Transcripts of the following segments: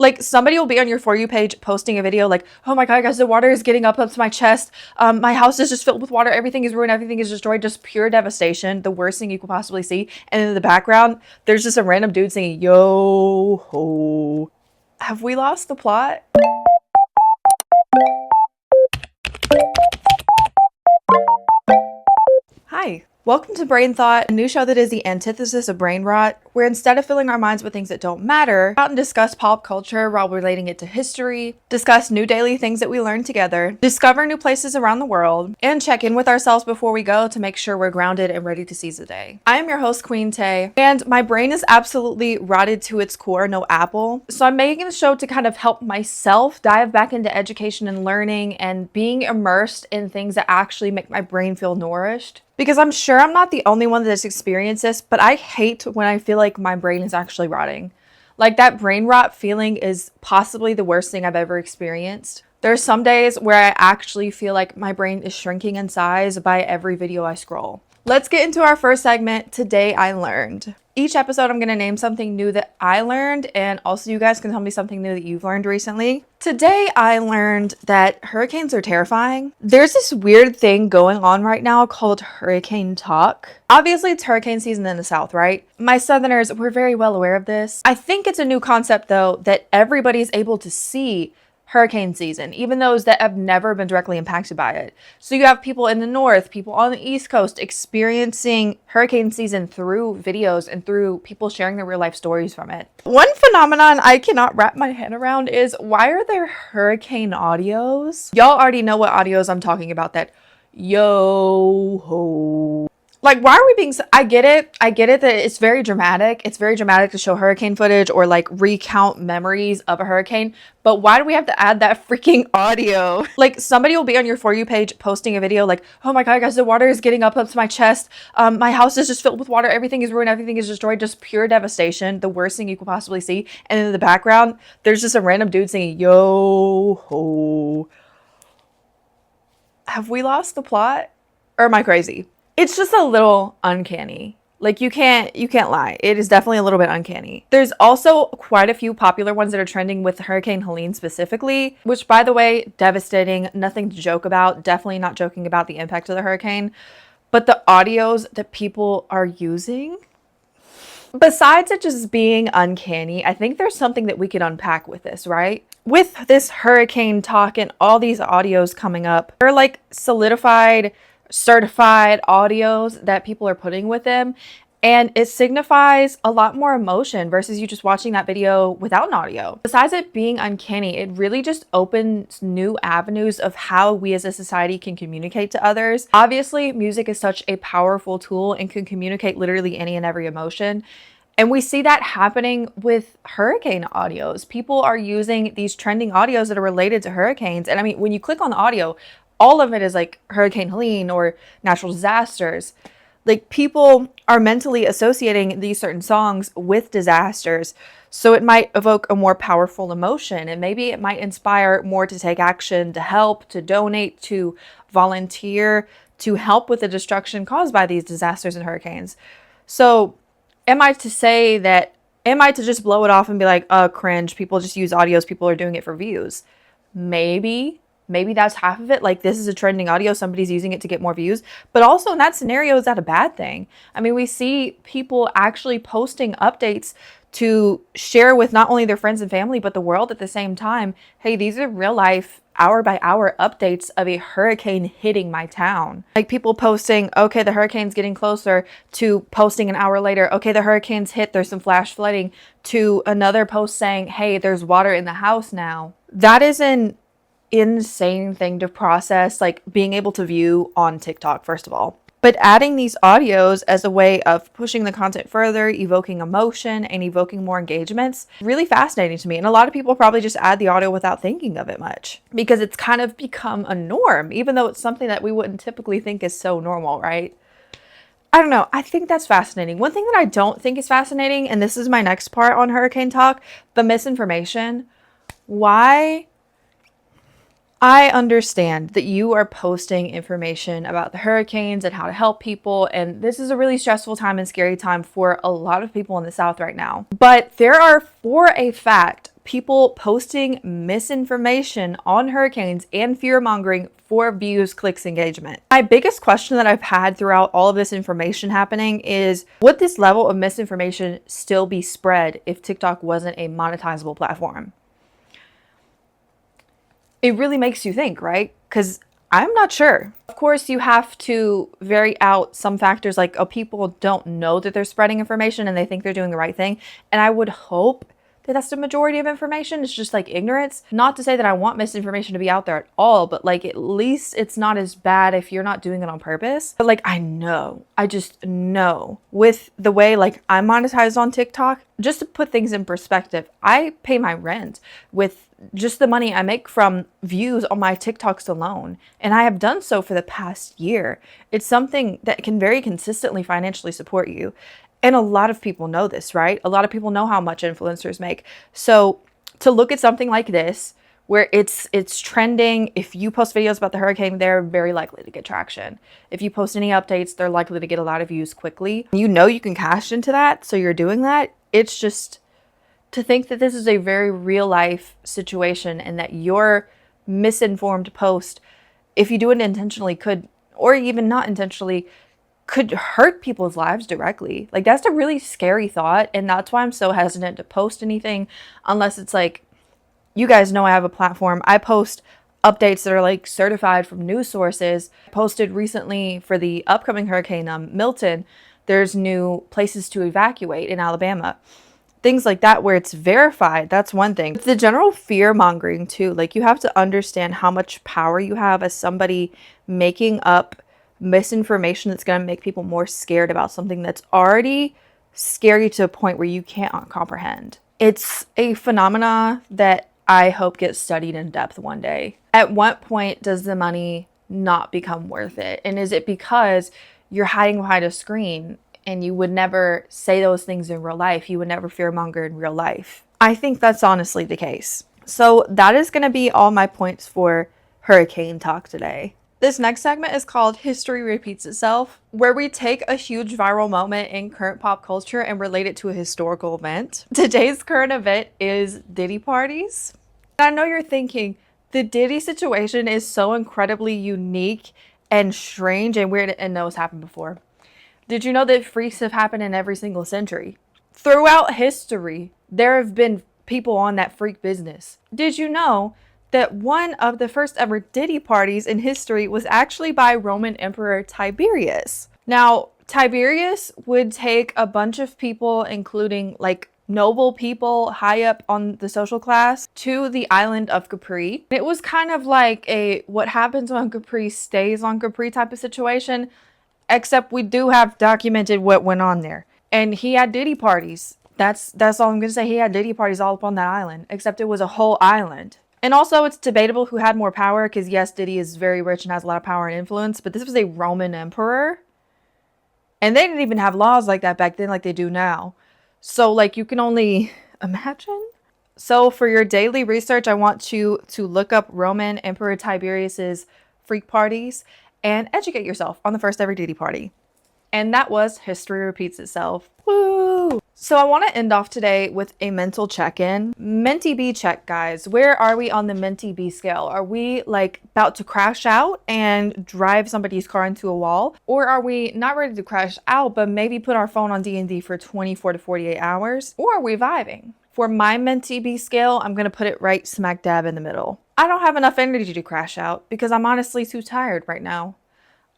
Like somebody will be on your For You page posting a video like, oh my God, guys, the water is getting up to my chest. My house is just filled with water. Everything is ruined. Everything is destroyed. Just pure devastation. The worst thing you could possibly see. And in the background, there's just a random dude singing, yo ho. Have we lost the plot? Hi. Welcome to Brain Thought, a new show that is the antithesis of brain rot, where instead of filling our minds with things that don't matter, out and discuss pop culture while relating it to history, discuss new daily things that we learn together, discover new places around the world, and check in with ourselves before we go to make sure we're grounded and ready to seize the day. I am your host, Queen Tay, and my brain is absolutely rotted to its core, no apple. So I'm making the show to kind of help myself dive back into education and learning and being immersed in things that actually make my brain feel nourished. Because I'm sure I'm not the only one that's experienced this, but I hate when I feel like my brain is actually rotting. Like that brain rot feeling is possibly the worst thing I've ever experienced. There are some days where I actually feel like my brain is shrinking in size by every video I scroll. Let's get into our first segment, Today I Learned. Each episode, I'm going to name something new that I learned, and also you guys can tell me something new that you've learned recently. Today, I learned that hurricanes are terrifying. There's this weird thing going on right now called hurricanetok. Obviously, it's hurricane season in the South, right? My Southerners, we're very well aware of this. I think it's a new concept, though, that everybody's able to see hurricane season, even those that have never been directly impacted by it. So you have people in the north, people on the East Coast experiencing hurricane season through videos and through people sharing their real life stories from it. One phenomenon I cannot wrap my head around is, why are there hurricane audios? Y'all already know what audios I'm talking about, that yo ho. Like, why are we being so, I get it that it's very dramatic. It's very dramatic to show hurricane footage or like recount memories of a hurricane. But why do we have to add that freaking audio? Like somebody will be on your For You page posting a video like, oh my God, guys, the water is getting up to my chest. My house is just filled with water. Everything is ruined. Everything is destroyed. Just pure devastation. The worst thing you could possibly see. And in the background, there's just a random dude singing, yo ho. Have we lost the plot? Or am I crazy? It's just a little uncanny. Like you can't lie. It is definitely a little bit uncanny. There's also quite a few popular ones that are trending with Hurricane Helene specifically, which, by the way, devastating, nothing to joke about. Definitely not joking about the impact of the hurricane. But the audios that people are using, besides it just being uncanny, I think there's something that we could unpack with this, right? With this hurricane talk and all these audios coming up, they're like solidified, certified audios that people are putting with them, and it signifies a lot more emotion versus you just watching that video without an audio. Besides it being uncanny, it really just opens new avenues of how we as a society can communicate to others. Obviously, music is such a powerful tool and can communicate literally any and every emotion. And we see that happening with hurricane audios. People are using these trending audios that are related to hurricanes. And I mean, when you click on the audio, all of it is like Hurricane Helene or natural disasters. Like people are mentally associating these certain songs with disasters. So it might evoke a more powerful emotion, and maybe it might inspire more to take action, to help, to donate, to volunteer, to help with the destruction caused by these disasters and hurricanes. So am I to just blow it off and be like, cringe, people just use audios, people are doing it for views? Maybe that's half of it. Like, this is a trending audio, somebody's using it to get more views. But also in that scenario, is that a bad thing? I mean, we see people actually posting updates to share with not only their friends and family, but the world at the same time. Hey, these are real life, hour by hour updates of a hurricane hitting my town. Like people posting, okay, the hurricane's getting closer, to posting an hour later, okay, the hurricane's hit, there's some flash flooding, to another post saying, hey, there's water in the house now. That is an insane thing to process, like being able to view on TikTok, first of all. But adding these audios as a way of pushing the content further, evoking emotion, and evoking more engagements, really fascinating to me. And a lot of people probably just add the audio without thinking of it much, because it's kind of become a norm, even though it's something that we wouldn't typically think is so normal, right? I don't know. I think that's fascinating. One thing that I don't think is fascinating, and this is my next part on hurricane talk, the misinformation. Why? I understand that you are posting information about the hurricanes and how to help people, and this is a really stressful time and scary time for a lot of people in the South right now. But there are, for a fact, people posting misinformation on hurricanes and fear mongering for views, clicks, engagement. My biggest question that I've had throughout all of this information happening is, would this level of misinformation still be spread if TikTok wasn't a monetizable platform? It really makes you think, right? Because I'm not sure. Of course, you have to vary out some factors like, oh, people don't know that they're spreading information and they think they're doing the right thing. And I would hope that that's the majority of information. It's just like ignorance. Not to say that I want misinformation to be out there at all, but like at least it's not as bad if you're not doing it on purpose. But like I just know with the way like I'm monetized on TikTok, just to put things in perspective, I pay my rent with just the money I make from views on my TikToks alone. And I have done so for the past year. It's something that can very consistently financially support you. And a lot of people know this, right? A lot of people know how much influencers make. So to look at something like this, where it's trending, if you post videos about the hurricane, they're very likely to get traction. If you post any updates, they're likely to get a lot of views quickly. You know you can cash into that, so you're doing that. It's just to think that this is a very real life situation and that your misinformed post, if you do it intentionally, could, or even not intentionally, could hurt people's lives directly. Like that's a really scary thought. And that's why I'm so hesitant to post anything unless it's like, you guys know I have a platform. I post updates that are like certified from news sources. I posted recently for the upcoming hurricane Milton, there's new places to evacuate in Alabama. Things like that where it's verified, that's one thing. It's the general fear mongering too. Like you have to understand how much power you have as somebody making up misinformation that's going to make people more scared about something that's already scary to a point where you can't comprehend. It's a phenomena that I hope gets studied in depth one day. At what point does the money not become worth it? And is it because you're hiding behind a screen and you would never say those things in real life? You would never fearmonger in real life. I think that's honestly the case. So that is going to be all my points for Hurricane Talk today. This next segment is called History Repeats Itself, where we take a huge viral moment in current pop culture and relate it to a historical event. Today's current event is Diddy parties. I know you're thinking, the Diddy situation is so incredibly unique and strange and weird, and no, it's happened before. Did you know that freaks have happened in every single century? Throughout history, there have been people on that freak business. Did you know that one of the first ever Diddy parties in history was actually by Roman Emperor Tiberius? Now, Tiberius would take a bunch of people, including like noble people high up on the social class, to the island of Capri. It was kind of like a what happens on Capri stays on Capri type of situation, except we do have documented what went on there. And he had Diddy parties. That's all I'm going to say. He had Diddy parties all up on that island, except it was a whole island. And also, it's debatable who had more power, because yes, Diddy is very rich and has a lot of power and influence, but this was a Roman emperor. And they didn't even have laws like that back then like they do now. So, like, you can only imagine. So, for your daily research, I want you to look up Roman Emperor Tiberius's freak parties and educate yourself on the first ever Diddy party. And that was History Repeats Itself. Woo! So I want to end off today with a mental check-in. Menty-b check, guys. Where are we on the menty-b scale? Are we like about to crash out and drive somebody's car into a wall? Or are we not ready to crash out, but maybe put our phone on D&D for 24 to 48 hours? Or are we vibing? For my menty-b scale, I'm going to put it right smack dab in the middle. I don't have enough energy to crash out because I'm honestly too tired right now.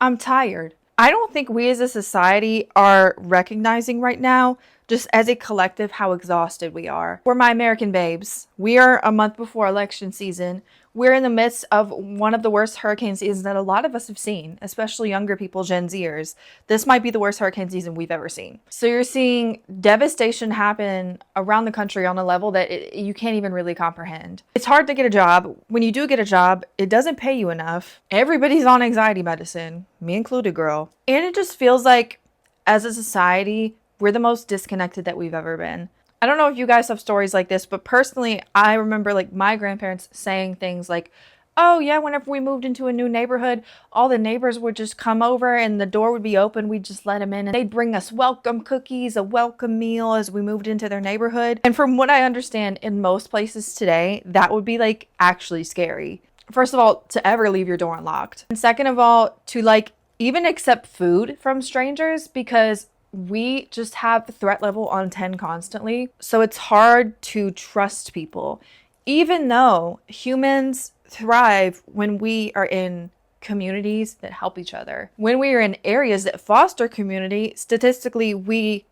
I'm tired. I don't think we as a society are recognizing right now, just as a collective, how exhausted we are. We're my American babes. We are a month before election season. We're in the midst of one of the worst hurricane seasons that a lot of us have seen, especially younger people, Gen Zers. This might be the worst hurricane season we've ever seen. So you're seeing devastation happen around the country on a level that you can't even really comprehend. It's hard to get a job. When you do get a job, it doesn't pay you enough. Everybody's on anxiety medicine, me included, girl. And it just feels like, as a society, we're the most disconnected that we've ever been. I don't know if you guys have stories like this, but personally, I remember like my grandparents saying things like, Oh yeah, whenever we moved into a new neighborhood, all the neighbors would just come over and the door would be open. We'd just let them in and they'd bring us welcome cookies, a welcome meal as we moved into their neighborhood. And from what I understand, in most places today, that would be like actually scary. First of all, to ever leave your door unlocked. And second of all, to like even accept food from strangers, because we just have threat level on 10 constantly. So it's hard to trust people, even though humans thrive when we are in communities that help each other. When we are in areas that foster community, statistically, we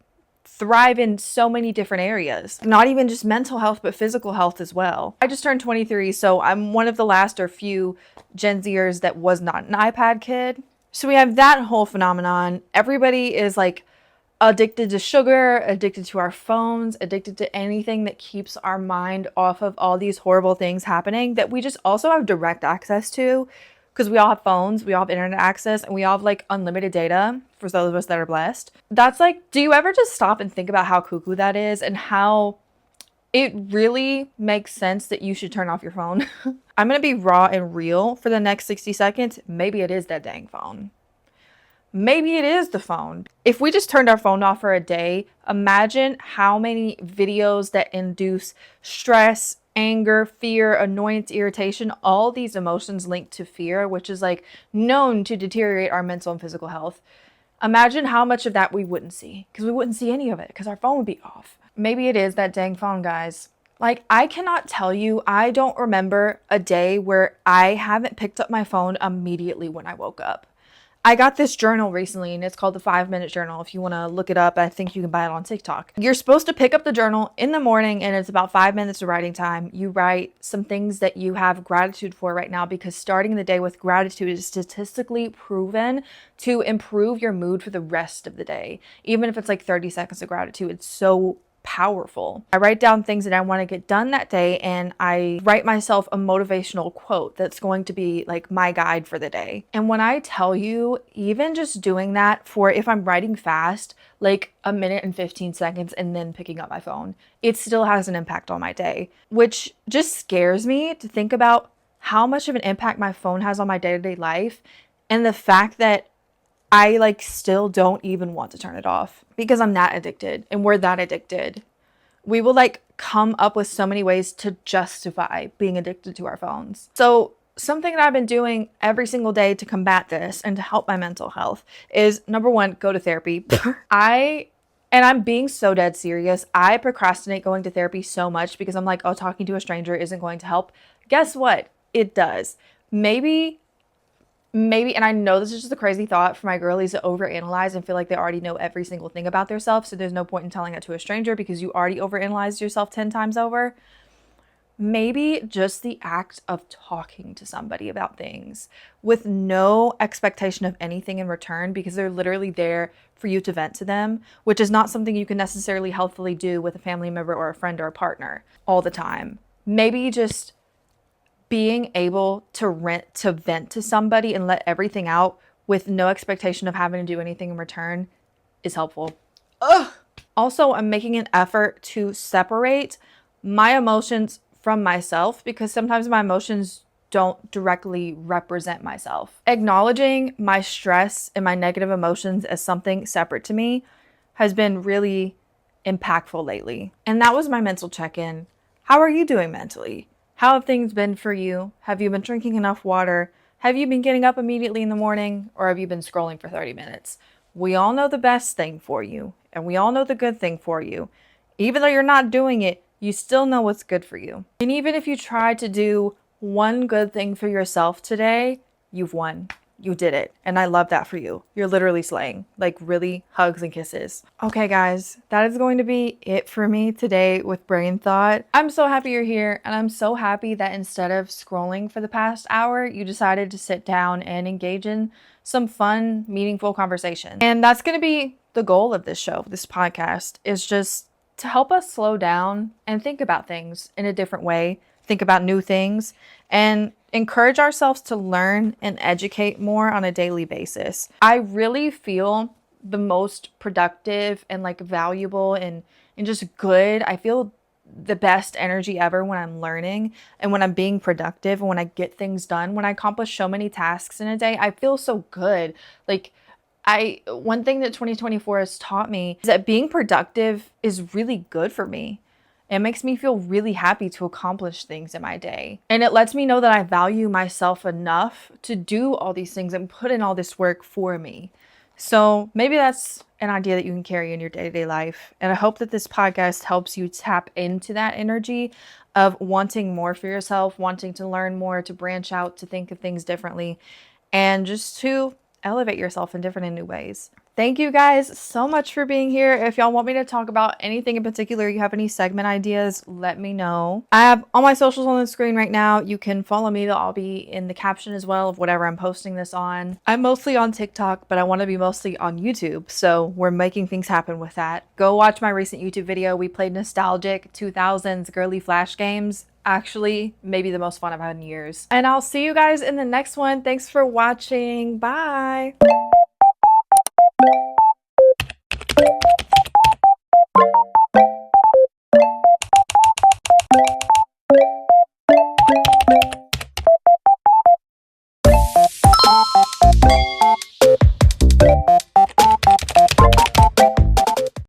thrive in so many different areas. Not even just mental health, but physical health as well. I just turned 23, so I'm one of the last or few Gen Zers that was not an iPad kid. So we have that whole phenomenon. Everybody is like addicted to sugar, addicted to our phones, addicted to anything that keeps our mind off of all these horrible things happening that we just also have direct access to, because we all have phones, we all have internet access, and we all have like unlimited data for those of us that are blessed. That's like, do you ever just stop and think about how cuckoo that is and how it really makes sense that you should turn off your phone? I'm gonna be raw and real for the next 60 seconds. Maybe it is that dang phone. Maybe it is the phone. If we just turned our phone off for a day, imagine how many videos that induce stress, anger, fear, annoyance, irritation, all these emotions linked to fear, which is like known to deteriorate our mental and physical health. Imagine how much of that we wouldn't see, because we wouldn't see any of it because our phone would be off. Maybe it is that dang phone, guys. Like, I cannot tell you, I don't remember a day where I haven't picked up my phone immediately when I woke up. I got this journal recently and it's called the 5-minute journal. If you want to look it up, I think you can buy it on TikTok. You're supposed to pick up the journal in the morning and it's about 5 minutes of writing time. You write some things that you have gratitude for right now, because starting the day with gratitude is statistically proven to improve your mood for the rest of the day. Even if it's like 30 seconds of gratitude, it's so powerful. I write down things that I want to get done that day, and I write myself a motivational quote that's going to be like my guide for the day. And when I tell you, even just doing that for, if I'm writing fast, like a minute and 15 seconds and then picking up my phone, it still has an impact on my day, which just scares me to think about how much of an impact my phone has on my day-to-day life, and the fact that I like still don't even want to turn it off because I'm that addicted and we're that addicted. We will like come up with so many ways to justify being addicted to our phones. So something that I've been doing every single day to combat this and to help my mental health is, number one, go to therapy. I'm being so dead serious. I procrastinate going to therapy so much because I'm like, oh, talking to a stranger isn't going to help. Guess what? It does. Maybe, and I know this is just a crazy thought for my girlies to overanalyze and feel like they already know every single thing about themselves. So there's no point in telling that to a stranger because you already overanalyzed yourself 10 times over. Maybe just the act of talking to somebody about things with no expectation of anything in return, because they're literally there for you to vent to them, which is not something you can necessarily healthfully do with a family member or a friend or a partner all the time. Maybe just being able to vent to somebody and let everything out with no expectation of having to do anything in return is helpful. Ugh. Also, I'm making an effort to separate my emotions from myself, because sometimes my emotions don't directly represent myself. Acknowledging my stress and my negative emotions as something separate to me has been really impactful lately. And that was my mental check-in. How are you doing mentally? How have things been for you? Have you been drinking enough water? Have you been getting up immediately in the morning? Or have you been scrolling for 30 minutes? We all know the best thing for you, and we all know the good thing for you. Even though you're not doing it, you still know what's good for you. And even if you try to do one good thing for yourself today, you've won. You did it. And I love that for you. You're literally slaying. Like, really, hugs and kisses. Okay, guys, that is going to be it for me today with Brain Thought. I'm so happy you're here. And I'm so happy that instead of scrolling for the past hour, you decided to sit down and engage in some fun, meaningful conversation. And that's going to be the goal of this show, this podcast, is just to help us slow down and think about things in a different way, think about new things, and encourage ourselves to learn and educate more on a daily basis. I really feel the most productive and like valuable and just good. I feel the best energy ever when I'm learning and when I'm being productive and when I get things done. When I accomplish so many tasks in a day, I feel so good. Like, one thing that 2024 has taught me is that being productive is really good for me. It makes me feel really happy to accomplish things in my day. And it lets me know that I value myself enough to do all these things and put in all this work for me. So maybe that's an idea that you can carry in your day-to-day life. And I hope that this podcast helps you tap into that energy of wanting more for yourself, wanting to learn more, to branch out, to think of things differently, and just to elevate yourself in different and new ways. Thank you guys so much for being here. If y'all want me to talk about anything in particular, you have any segment ideas, let me know. I have all my socials on the screen right now. You can follow me. They'll all be in the caption as well of whatever I'm posting this on. I'm mostly on TikTok, but I want to be mostly on YouTube. So we're making things happen with that. Go watch my recent YouTube video. We played nostalgic 2000s girly flash games. Actually, maybe the most fun I've had in years. And I'll see you guys in the next one. Thanks for watching. Bye.